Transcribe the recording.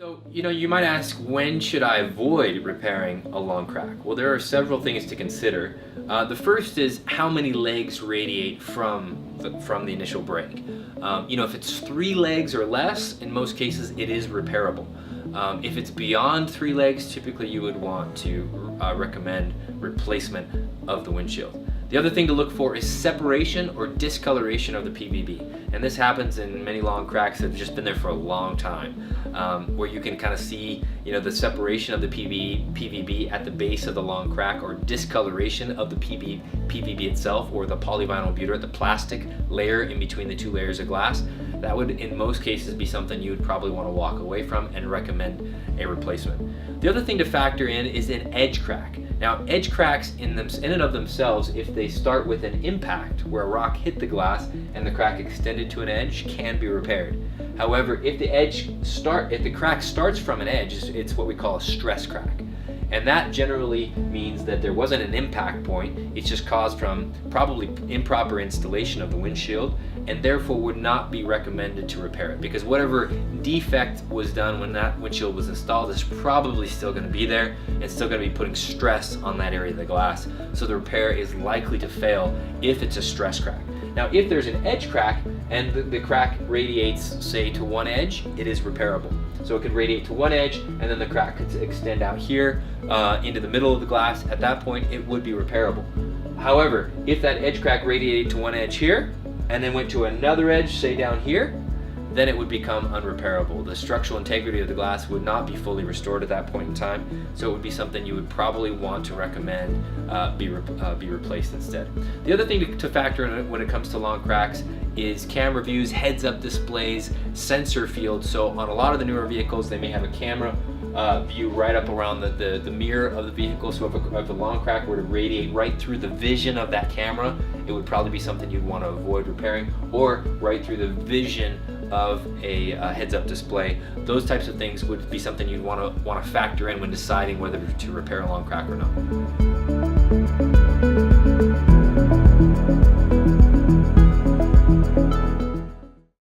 So, you might ask, when should I avoid repairing a long crack? Well, there are several things to consider. The first is how many legs radiate from the initial break. If it's 3 legs or less, in most cases, it is repairable. If it's beyond 3 legs, typically you would want to recommend replacement of the windshield. The other thing to look for is separation or discoloration of the PVB. And this happens in many long cracks that have just been there for a long time, where you can kind of see the separation of the PVB at the base of the long crack, or discoloration of the PVB itself, or the polyvinyl butyrate, the plastic layer in between the 2 layers of glass. That would in most cases be something you would probably want to walk away from and recommend a replacement. The other thing to factor in is an edge crack. Now, edge cracks in and of themselves, if they start with an impact where a rock hit the glass and the crack extended to an edge, can be repaired. However, if the crack starts from an edge, it's what we call a stress crack. And that generally means that there wasn't an impact point, it's just caused from probably improper installation of the windshield, and therefore would not be recommended to repair it, because whatever defect was done when that windshield was installed is probably still going to be there and still going to be putting stress on that area of the glass. So the repair is likely to fail if it's a stress crack. Now, if there's an edge crack and the crack radiates, say, to one edge, it is repairable. So it could radiate to one edge and then the crack could extend out here into the middle of the glass. At that point, it would be repairable. However, if that edge crack radiated to one edge here and then went to another edge, say down here, then it would become unrepairable. The structural integrity of the glass would not be fully restored at that point in time, so it would be something you would probably want to recommend be replaced instead. The other thing to factor in when it comes to long cracks is camera views, heads-up displays, sensor fields. So on a lot of the newer vehicles, they may have a camera view right up around the mirror of the vehicle. So if a long crack were to radiate right through the vision of that camera, it would probably be something you'd want to avoid repairing, or right through the vision of a heads-up display. Those types of things would be something you'd want to factor in when deciding whether to repair a long crack or not.